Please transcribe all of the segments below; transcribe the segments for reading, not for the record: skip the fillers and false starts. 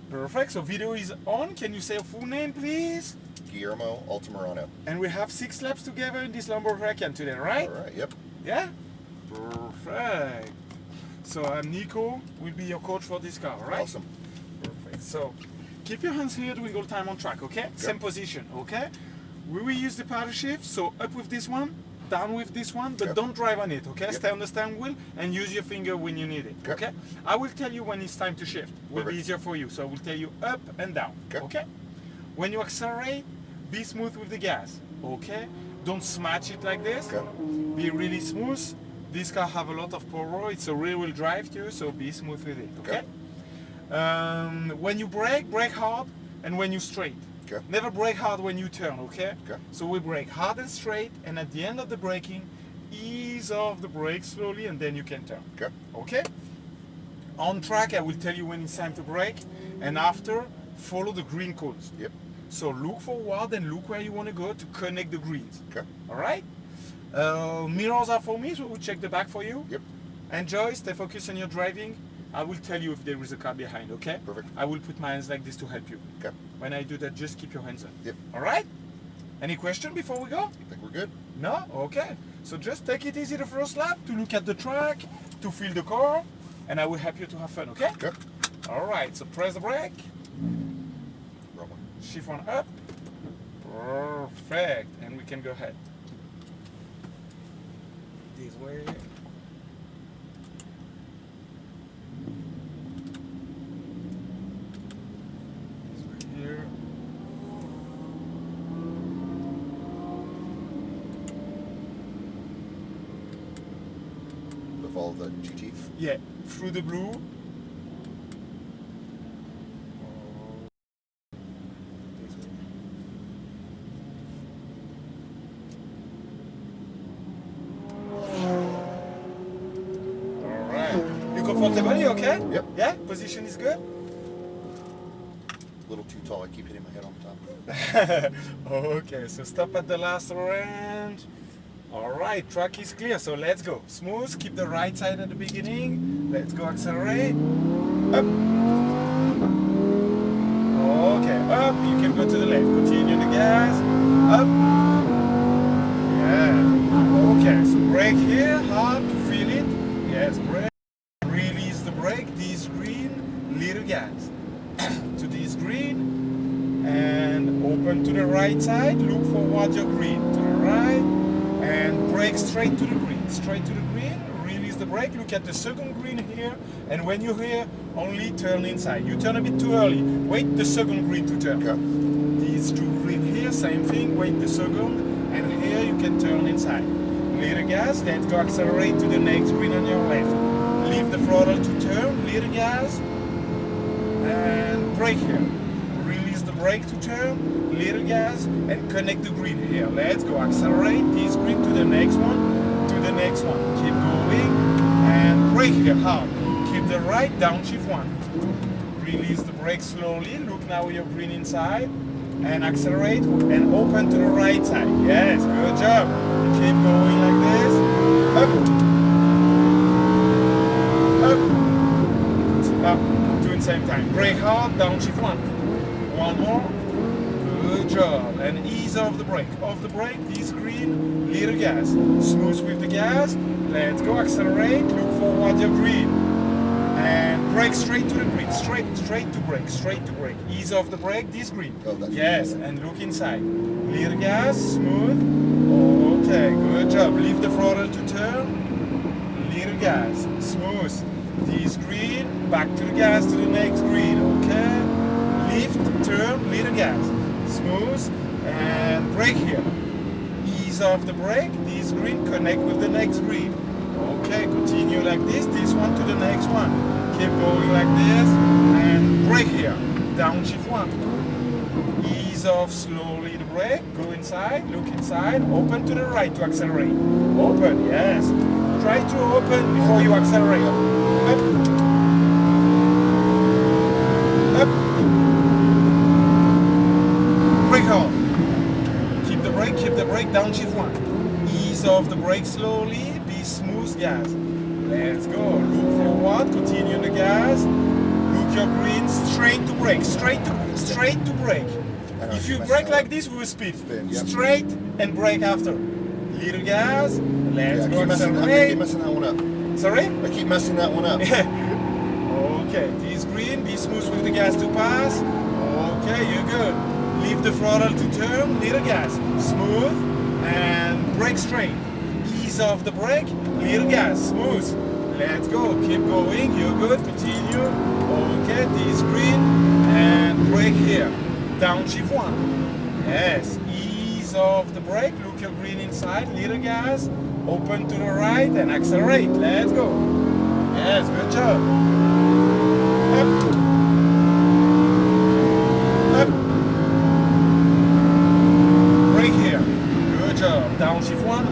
Perfect. So video is on. Can you say your full name, please? Guillermo Altamirano. And we have 6 laps together in this Lamborghini Huracán today, right? All right, yep. Yeah? Perfect. So Nico will be your coach for this car, right? Awesome. Perfect. So keep your hands here doing all time on track, okay? Yep. Same position, okay? We will use the paddle shift, so up with this one, down with this one, but Yep. don't drive on it, okay? Yep. Stay on the steering wheel and use your finger when you need it, Okay. okay? I will tell you when it's time to shift. Will be Perfect. easier for you, so I will tell you up and down, okay? When you accelerate, be smooth with the gas, okay? Don't smash it like this. Okay. Be really smooth. This car have a lot of power. It's a rear-wheel drive too, so be smooth with it, okay? When you brake, brake hard, and when you straight. Okay. Never brake hard when you turn, okay? Okay. So we brake hard and straight, and at the end of the braking, ease off the brake slowly, and then you can turn. Okay. Okay? On track, I will tell you when it's time to brake, and after, follow the green cones. Yep. So look forward and look where you want to go to connect the greens. Okay. All right? Mirrors are for me, so we'll check the back for you. Yep. Enjoy, stay focused on your driving. I will tell you if there is a car behind, okay? Perfect. I will put my hands like this to help you. Okay. When I do that, just keep your hands on. Yep. All right? Any question before we go? I think we're good. No? Okay. So just take it easy the first lap to look at the track, to feel the car, and I will help you to have fun, okay? Okay. All right, so press the brake, Wrong one. shift one up. Perfect. And we can go ahead. This way. This way here. With all the GT. Yeah, through the blue. This way. All right. You comfortable? You okay? Yep. Yeah. Position is good. A little too tall. I keep hitting my head on top. Okay. So stop at the last range. All right. Track is clear. So let's go. Smooth. Keep the right side at the beginning. Let's go. Accelerate. Up. Okay. Up. You can go to the left. Continue the gas. Up. Yeah. Okay. So brake here. Hard to feel it. Yes. Brake. Release the brake. This green. Little gas. To this green. And open to the right side. Look forward your green. To the right. And brake straight to the green. Straight to the green. Release the brake. Look at the second green here. And when you're here, only turn inside. You turn a bit too early. Wait the second green to turn. Okay. These two green here, same thing. Wait the second. And here you can turn inside. Little gas. Let's go accelerate to the next green on your left. Leave the throttle to turn. Little gas. And brake here. Release the brake to turn. Little gas. And connect the green here. Let's go accelerate this green to the next one. To the next one. Keep going. And brake here hard. Keep the right, downshift one. Release the brake slowly. Look now your green inside. And accelerate and open to the right side. Yes, good job. Keep going like this. Up. Up. Doing same time. Brake hard, downshift one. One more. Good job. And ease off the brake. Off the brake, this green, little gas. Smooth with the gas. Let's go. Accelerate. Look forward your green. And brake straight to the green. Straight to brake. Straight to brake. Ease off the brake. This green. Oh, that's Yes. And look inside. Little gas. Smooth. Okay. Good job. Leave the throttle to turn. Little gas. Smooth. This green. Back to the gas to the next green. Okay. Lift. Turn. Little gas. Smooth. And brake here. Ease off the brake. This green. Connect with the next green. Okay, continue like this one to the next one. Keep going like this, and brake here, downshift one. Ease off slowly the brake, go inside, look inside, open to the right to accelerate. Open, yes. Try to open before you accelerate. Up. Up. Brake hard. Keep the brake, downshift one. Ease off the brake slowly. Smooth gas. Let's go. Look forward. Continue the gas. Look your green, straight to brake, straight to brake. If you brake like this, we will speed. Yep. Straight and brake after. Little gas, let's I go keep accelerate. messing that one up. Sorry? I keep messing that one up. Okay, this green, be smooth with the gas to pass. Okay, you're good. Leave the throttle to turn, little gas, smooth, and brake straight. Ease off the brake, little gas, smooth. Let's go, keep going, you're good, continue. Okay, this green, and brake here. Downshift 1. Yes, ease off the brake, look your green inside, little gas, open to the right, and accelerate. Let's go. Yes, good job. Up. Up. Brake here. Good job. Downshift 1.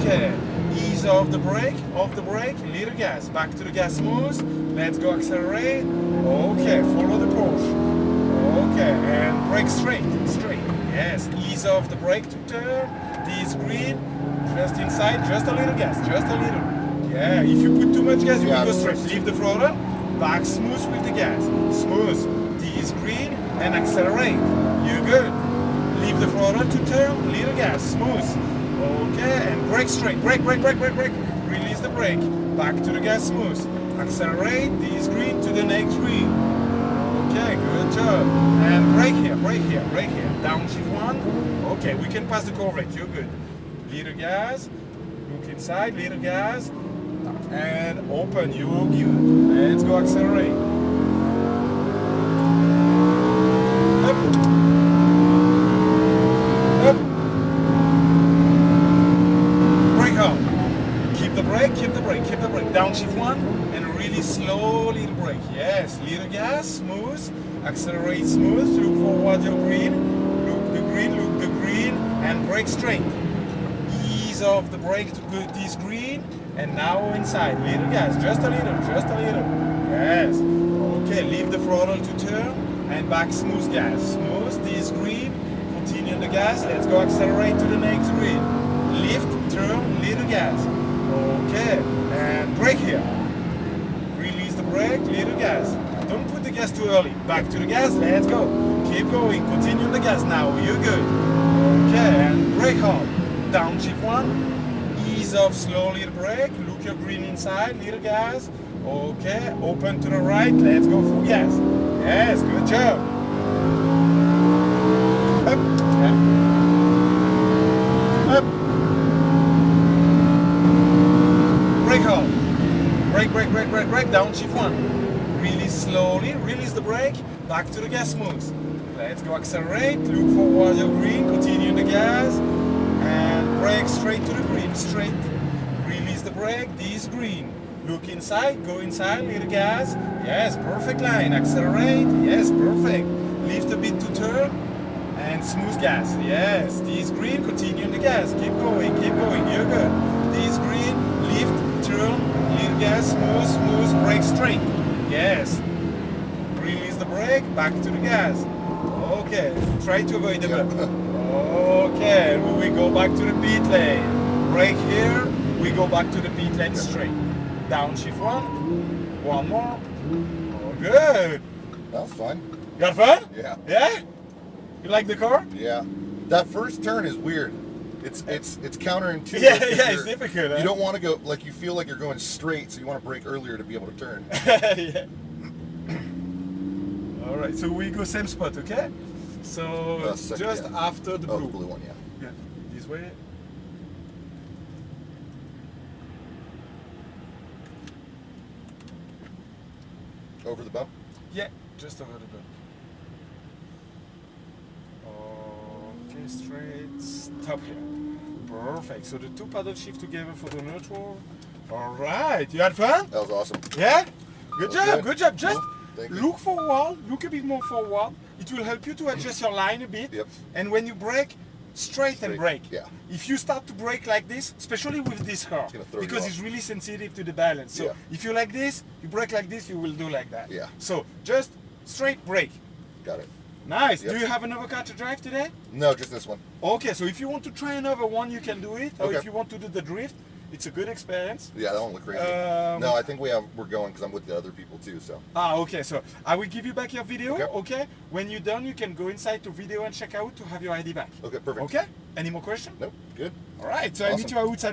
Okay. Ease off the brake, little gas. Back to the gas smooth. Let's go accelerate. Okay, follow the Porsche. Okay, and brake straight. Yes, ease off the brake to turn. This green, just inside, just a little gas, just a little. Yeah, if you put too much gas, you will go straight. Leave the throttle, back smooth with the gas. Smooth. This green, and accelerate. You're good. Leave the throttle to turn, little gas, smooth. Okay, and brake straight. Brake. Release the brake. Back to the gas, smooth. Accelerate, this green to the next green. Okay, good job. And brake here. Downshift 1. Okay, we can pass the coverage. You're good. Little gas. Look inside, little gas. And open. You're good. Let's go accelerate. Up. Brake hard. Keep the brake. Downshift 1. And really slowly the brake. Yes, little gas, smooth. Accelerate smooth. Look forward your green. Look the green. And brake straight. Ease off the brake to go this green. And now inside. Little gas. Just a little. Yes. Okay, leave the throttle to turn. And back smooth gas. Smooth. This green. Continue the gas. Let's go accelerate to the next green. Lift, turn, little gas. Okay. And brake here. Release the brake, little gas. Don't put the gas too early. Back to the gas, let's go. Keep going, continue the gas now, you're good. Okay, and brake hard. Downshift 1. Ease off slowly the brake. Look your green inside, little gas. Okay, open to the right, let's go full gas. Yes, good job. Up. Brake hard. Brake, downshift 1. Really slowly, release the brake, back to the gas smooth. Let's go accelerate, look forward your green, continue the gas, and brake straight to the green, straight. Release the brake, this green. Look inside, go inside, little gas. Yes, perfect line, accelerate, yes, perfect. Lift a bit to turn, and smooth gas, yes. This green, continue the gas, keep going, you're good. This green, lift, turn, little gas, smooth, brake straight. Yes. Release the brake, back to the gas. Okay. Try to avoid the bump. Okay. We go back to the pit lane. Brake here. We go back to the pit lane straight. Downshift 1. One more. Oh, good. That was fun. Got fun? Yeah. Yeah? You like the car? Yeah. That first turn is weird. It's counterintuitive. Yeah, it's difficult. Huh? You don't want to go, like, you feel like you're going straight, so you want to brake earlier to be able to turn. Yeah. All right, so we go same spot, okay? So just after the blue. The blue one, yeah. Yeah, this way. Over the bump? Yeah, just over the bump. Okay, straight, stop here. Perfect. So the two paddle shift together for the neutral. All right, you had fun? That was awesome. Yeah? Good job. Just Thank you. look forward, look a bit more forward. It will help you to adjust your line a bit. Yep. And when you brake, straight and brake. Yeah. If you start to brake like this, especially with this car, because it's really sensitive to the balance. So if you like this, you brake like this, you will do like that. Yeah. So just straight brake. Got it. Nice. Yep. Do you have another car to drive today? No, just this one. Okay, so if you want to try another one, you can do it. Or Okay. if you want to do the drift, It's a good experience. Yeah, that one looked crazy. No, I think we're going because I'm with the other people too. So. Okay. So I will give you back your video. Okay. Okay. When you're done, you can go inside to video and check out to have your ID back. Okay, perfect. Okay. Any more questions? Nope. Good. All right. So I meet Awesome. you outside.